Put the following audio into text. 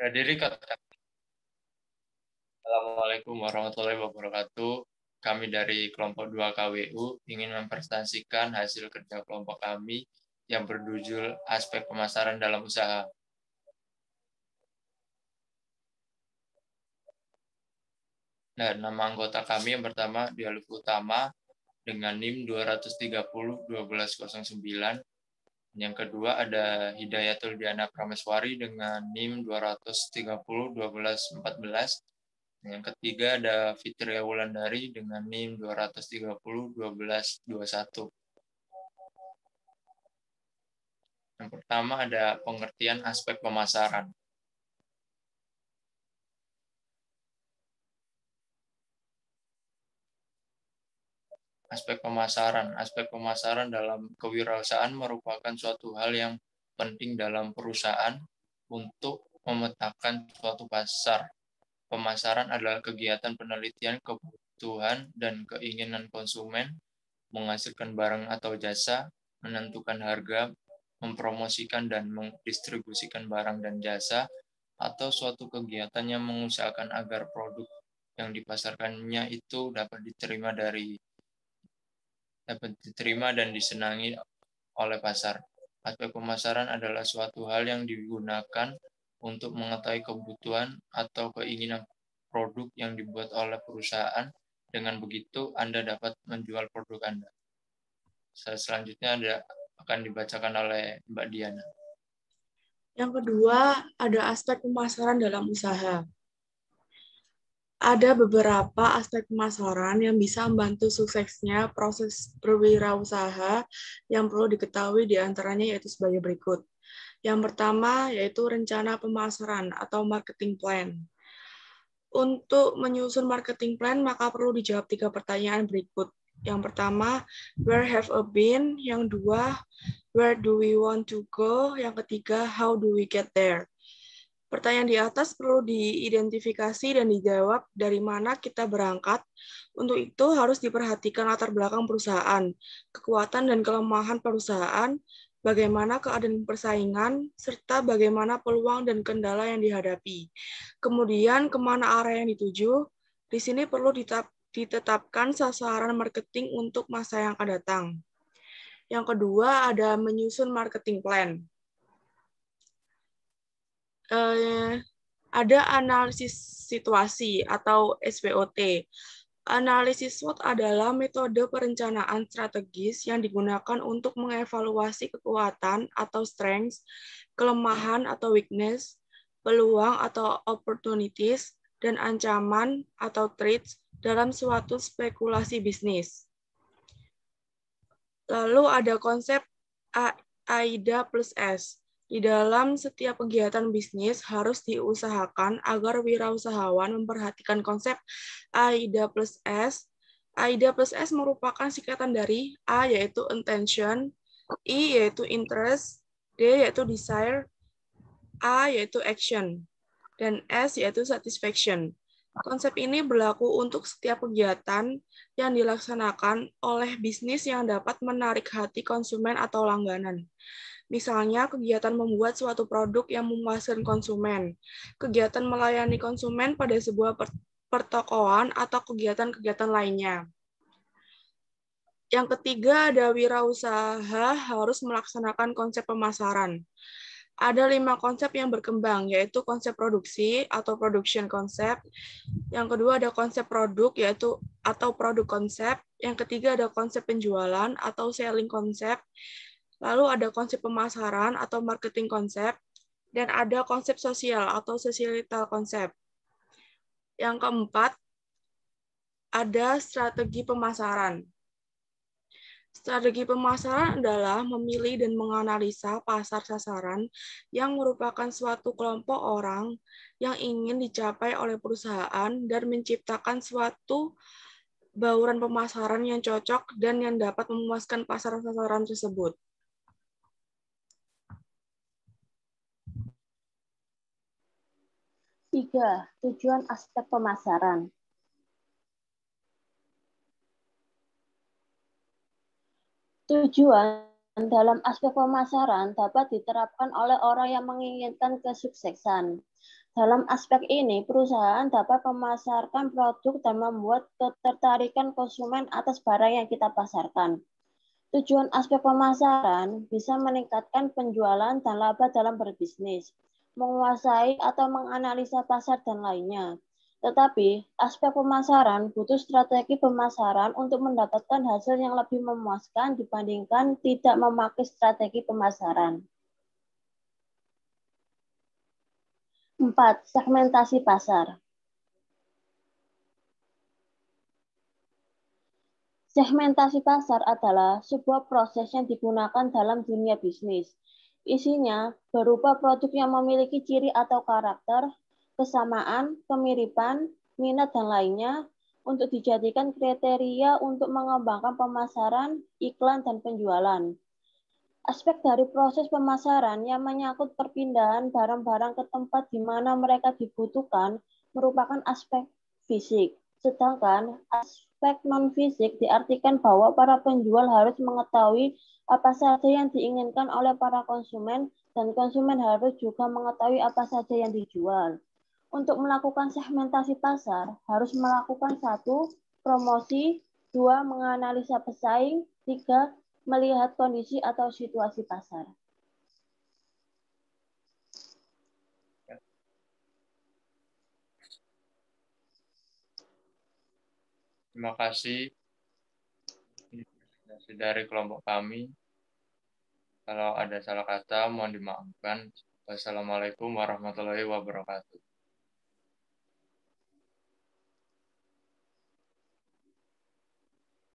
Berdiri kata. Assalamualaikum warahmatullahi wabarakatuh. Kami dari kelompok 2 KWU ingin mempresentasikan hasil kerja kelompok kami yang berjudul Aspek Pemasaran dalam Usaha. Nah, nama anggota kami yang pertama Dialog Utama dengan NIM 230-1209. Yang kedua ada Hidayatul Diana Prameswari dengan NIM 230-1214. Yang ketiga ada Fitria Wulandari dengan NIM 230-1221. Yang pertama ada pengertian aspek pemasaran. Aspek pemasaran dalam kewirausahaan merupakan suatu hal yang penting dalam perusahaan untuk memetakan suatu pasar. Pemasaran adalah kegiatan penelitian kebutuhan dan keinginan konsumen, menghasilkan barang atau jasa, menentukan harga, mempromosikan dan mendistribusikan barang dan jasa, atau suatu kegiatan yang mengusahakan agar produk yang dipasarkannya itu dapat diterima dan disenangi oleh pasar. Aspek pemasaran adalah suatu hal yang digunakan untuk mengetahui kebutuhan atau keinginan produk yang dibuat oleh perusahaan. Dengan begitu, Anda dapat menjual produk Anda. Selanjutnya akan dibacakan oleh Mbak Diana. Yang kedua, ada aspek pemasaran dalam usaha. Ada beberapa aspek pemasaran yang bisa membantu suksesnya proses berwirausaha yang perlu diketahui diantaranya yaitu sebagai berikut. Yang pertama yaitu rencana pemasaran atau marketing plan. Untuk menyusun marketing plan, maka perlu dijawab 3 pertanyaan berikut. Yang pertama, where have I been? Yang dua, where do we want to go? Yang ketiga, how do we get there? Pertanyaan di atas perlu diidentifikasi dan dijawab dari mana kita berangkat. Untuk itu harus diperhatikan latar belakang perusahaan, kekuatan dan kelemahan perusahaan, bagaimana keadaan persaingan, serta bagaimana peluang dan kendala yang dihadapi. Kemudian kemana arah yang dituju. Di sini perlu ditetapkan sasaran marketing untuk masa yang akan datang. Yang kedua ada menyusun marketing plan. Ada analisis situasi atau SWOT. Analisis SWOT adalah metode perencanaan strategis yang digunakan untuk mengevaluasi kekuatan atau strengths, kelemahan atau weakness, peluang atau opportunities, dan ancaman atau threats dalam suatu spekulasi bisnis. Lalu ada konsep AIDA plus S. Di dalam setiap kegiatan bisnis harus diusahakan agar wirausahawan memperhatikan konsep AIDA plus S. AIDA plus S merupakan singkatan dari A yaitu intention, I yaitu interest, D yaitu desire, A yaitu action, dan S yaitu satisfaction. Konsep ini berlaku untuk setiap kegiatan yang dilaksanakan oleh bisnis yang dapat menarik hati konsumen atau langganan. Misalnya, kegiatan membuat suatu produk yang memuaskan konsumen, kegiatan melayani konsumen pada sebuah pertokoan, atau kegiatan-kegiatan lainnya. Yang ketiga, ada wirausaha harus melaksanakan konsep pemasaran. Ada 5 konsep yang berkembang, yaitu konsep produksi atau production concept. Yang kedua ada konsep produk, yaitu atau produk konsep. Yang ketiga ada konsep penjualan atau selling konsep. Lalu ada konsep pemasaran atau marketing konsep, dan ada konsep sosial atau societal konsep. Yang keempat, ada strategi pemasaran. Strategi pemasaran adalah memilih dan menganalisa pasar sasaran yang merupakan suatu kelompok orang yang ingin dicapai oleh perusahaan dan menciptakan suatu bauran pemasaran yang cocok dan yang dapat memuaskan pasar sasaran tersebut. Tiga, tujuan aspek pemasaran. Tujuan dalam aspek pemasaran dapat diterapkan oleh orang yang menginginkan kesuksesan. Dalam aspek ini, perusahaan dapat memasarkan produk dan membuat ketertarikan konsumen atas barang yang kita pasarkan. Tujuan aspek pemasaran bisa meningkatkan penjualan dan laba dalam berbisnis, menguasai atau menganalisa pasar dan lainnya. Tetapi, aspek pemasaran butuh strategi pemasaran untuk mendapatkan hasil yang lebih memuaskan dibandingkan tidak memakai strategi pemasaran. 4. Segmentasi pasar. Segmentasi pasar adalah sebuah proses yang digunakan dalam dunia bisnis. Isinya berupa produk yang memiliki ciri atau karakter, kesamaan, kemiripan, minat, dan lainnya untuk dijadikan kriteria untuk mengembangkan pemasaran, iklan, dan penjualan. Aspek dari proses pemasaran yang menyangkut perpindahan barang-barang ke tempat di mana mereka dibutuhkan merupakan aspek fisik. Sedangkan aspek non-fisik diartikan bahwa para penjual harus mengetahui apa saja yang diinginkan oleh para konsumen dan konsumen harus juga mengetahui apa saja yang dijual. Untuk melakukan segmentasi pasar, harus melakukan 1. Promosi, 2. Menganalisa pesaing, 3. Melihat kondisi atau situasi pasar. Terima kasih dari kelompok kami. Kalau ada salah kata, mohon dimaafkan. Wassalamualaikum warahmatullahi wabarakatuh.